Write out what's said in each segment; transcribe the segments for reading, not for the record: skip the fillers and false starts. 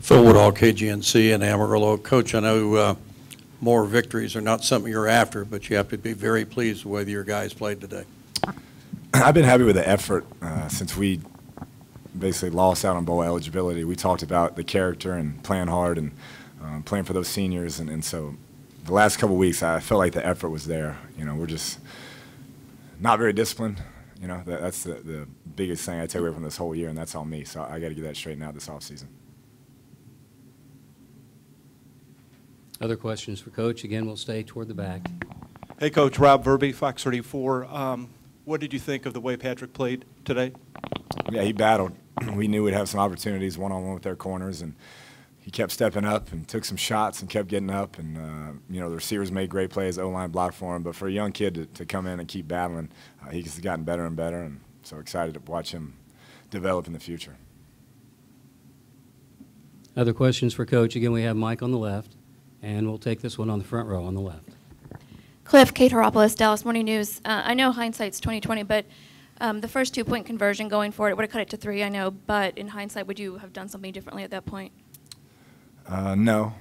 Phil Woodall, KGNC in Amarillo. Coach, I know more victories are not something you're after, but you have to be very pleased with the way your guys played today. I've been happy with the effort since we basically lost out on bowl eligibility. We talked about the character and playing hard and playing for those seniors, and so the last couple of weeks I felt like the effort was there. You know, we're just not very disciplined. You know, that's the biggest thing I take away from this whole year, and that's on me. So I got to get that straightened out this offseason. Other questions for Coach? Again, we'll stay toward the back. Hey, Coach. Rob Verby, Fox 34. What did you think of the way Patrick played today? Yeah, he battled. We knew we'd have some opportunities one-on-one with their corners, and he kept stepping up and took some shots and kept getting up. And, you know, the receivers made great plays, O-line blocked for him. But for a young kid to come in and keep battling, he's gotten better and better, and so excited to watch him develop in the future. Other questions for Coach? Again, we have Mike on the left, and we'll take this one on the front row on the left. Kliff Kingsbury, Dallas Morning News. I know hindsight's 20/20, but the first 2-point conversion going for it would have cut it to 3, I know, but in hindsight, would you have done something differently at that point? No.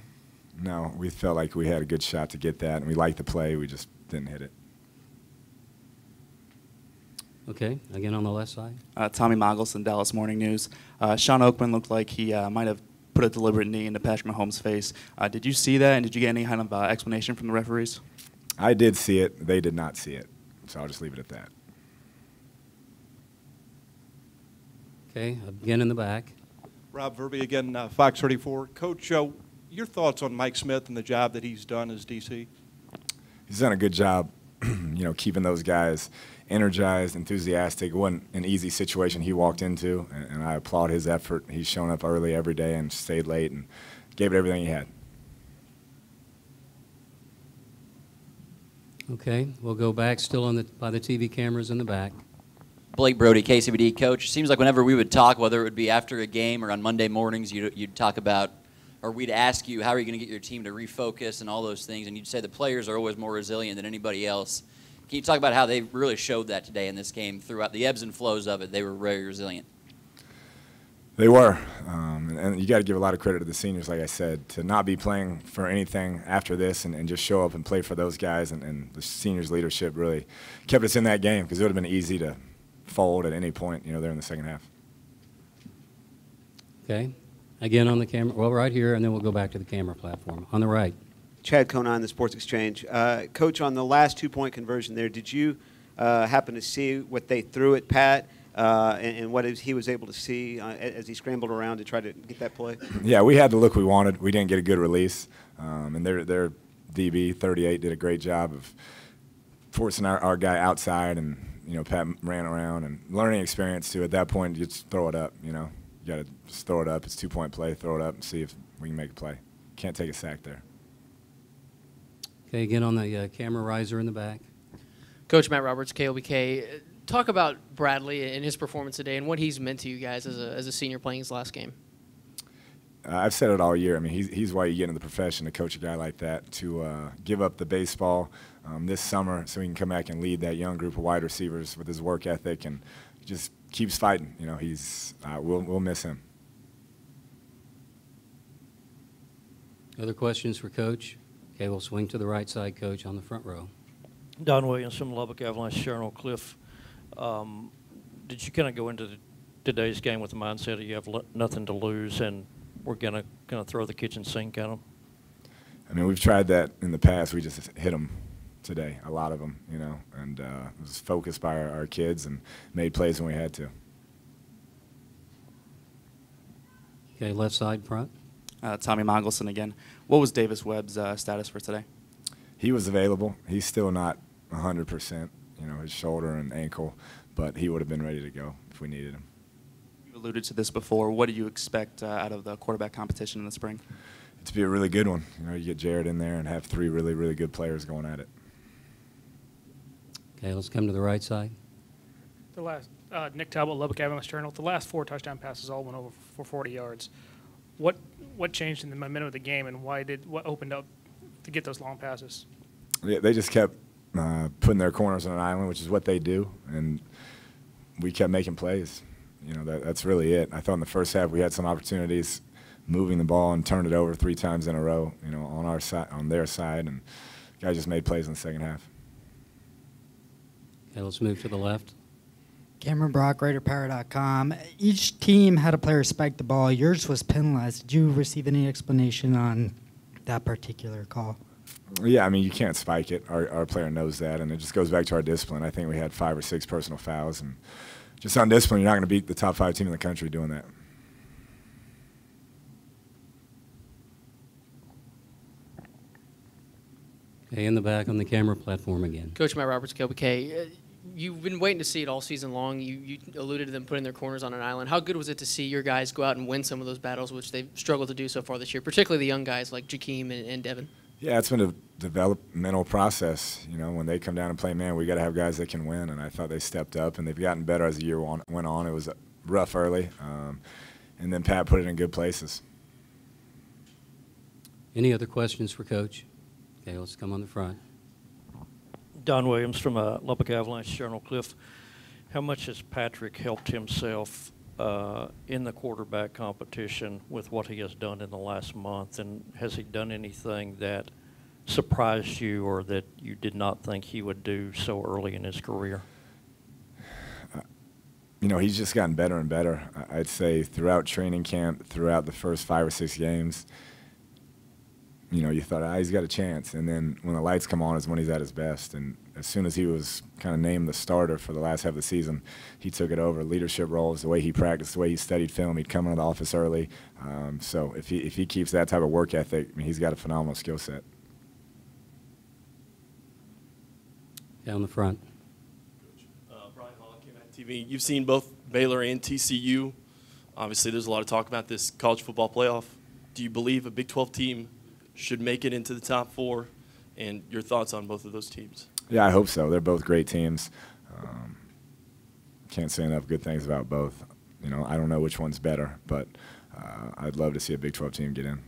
We felt like we had a good shot to get that, and we liked the play. We just didn't hit it. Okay, again on the left side. Tommy Mogelson, Dallas Morning News. Sean Oakman looked like he might have put a deliberate knee into Patrick Mahomes' face. Did you see that, and did you get any kind of explanation from the referees? I did see it. They did not see it, so I'll just leave it at that. Okay, again in the back. Rob Verby again, Fox 34. Coach, your thoughts on Mike Smith and the job that he's done as DC? He's done a good job, you know, keeping those guys energized, enthusiastic. It wasn't an easy situation he walked into, and I applaud his effort. He's shown up early every day and stayed late and gave it everything he had. Okay, we'll go back still on by the TV cameras in the back. Blake Brody, KCBD. Coach, it seems like whenever we would talk, whether it would be after a game or on Monday mornings, you'd talk about, or we'd ask you, how are you going to get your team to refocus and all those things, and you'd say the players are always more resilient than anybody else. Can you talk about how they really showed that today in this game throughout the ebbs and flows of it? They were very resilient. They were, and you got to give a lot of credit to the seniors, like I said, to not be playing for anything after this and just show up and play for those guys, and the seniors' leadership really kept us in that game, because it would have been easy to fold at any point, you know, there in the second half. Okay, again on the camera, well, right here, and then we'll go back to the camera platform. On the right. Chad Conan, the Sports Exchange. Coach, on the last 2-point conversion there, did you happen to see what they threw at Pat and what he was able to see as he scrambled around to try to get that play? Yeah, we had the look we wanted. We didn't get a good release, and their DB, 38, did a great job of forcing our guy outside, and, you know, Pat ran around, and learning experience, too. At that point, you just throw it up, you know. You got to just throw it up. It's 2-point play. Throw it up and see if we can make a play. Can't take a sack there. Okay, again on the camera riser in the back. Coach Matt Roberts, KOBK. Talk about Bradley and his performance today and what he's meant to you guys as a senior playing his last game. I've said it all year. I mean, he's why you get into the profession, to coach a guy like that, to give up the baseball this summer so he can come back and lead that young group of wide receivers with his work ethic, and just keeps fighting. You know, we'll miss him. Other questions for Coach? Okay, we'll swing to the right side, Coach, on the front row. Don Williams from Lubbock Avalanche, Sharon Cliff. Did you kind of go into today's game with the mindset that you have nothing to lose and we're going to kind of throw the kitchen sink at them? I mean, we've tried that in the past. We just hit them today, a lot of them, you know, and was focused by our kids and made plays when we had to. Okay, left side front. Tommy Mogelson again. What was Davis Webb's status for today? He was available. He's still not 100%, you know, his shoulder and ankle, but he would have been ready to go if we needed him. You alluded to this before. What do you expect out of the quarterback competition in the spring? To be a really good one. You know, you get Jared in there and have 3 really, really good players going at it. Okay, let's come to the right side. The last Nick Talbot, Lubbock Avalanche Journal. The last 4 touchdown passes all went over for 40 yards. What changed in the momentum of the game, and what opened up to get those long passes? Yeah, they just kept putting their corners on an island, which is what they do, and we kept making plays. You know, that's really it. I thought in the first half we had some opportunities, moving the ball and turned it over 3 times in a row, you know, on our side, on their side, and guys just made plays in the second half. Okay, let's move to the left. Cameron Brock, RaiderPower.com. Each team had a player spike the ball. Yours was penalized. Did you receive any explanation on that particular call? Yeah, I mean, you can't spike it. Our player knows that, and it just goes back to our discipline. I think we had 5 or 6 personal fouls, and just on discipline, you're not going to beat the top 5 team in the country doing that. Okay, in the back on the camera platform again. Coach Matt Roberts, KLBK. You've been waiting to see it all season long. You alluded to them putting their corners on an island. How good was it to see your guys go out and win some of those battles, which they've struggled to do so far this year, particularly the young guys like Jakeem and Devin? Yeah, it's been a developmental process. You know, when they come down and play man, we got to have guys that can win, and I thought they stepped up, and they've gotten better as the year went on. It was rough early, and then Pat put it in good places. Any other questions for Coach? Okay, let's come on the front. Don Williams from Lubbock Avalanche Journal. Kliff, how much has Patrick helped himself in the quarterback competition with what he has done in the last month, and has he done anything that surprised you or that you did not think he would do so early in his career? You know, he's just gotten better and better. I'd say throughout training camp, throughout the first 5 or 6 games, you know, you thought, he's got a chance. And then when the lights come on is when he's at his best. And as soon as he was kind of named the starter for the last half of the season, he took it over. Leadership roles, the way he practiced, the way he studied film, he'd come into the office early. So if he keeps that type of work ethic, I mean, he's got a phenomenal skill set. Down the front. Brian Hall, TV. You've seen both Baylor and TCU. Obviously, there's a lot of talk about this college football playoff. Do you believe a Big 12 team should make it into the top 4, and your thoughts on both of those teams? Yeah, I hope so. They're both great teams. Can't say enough good things about both. You know, I don't know which one's better, but I'd love to see a Big 12 team get in.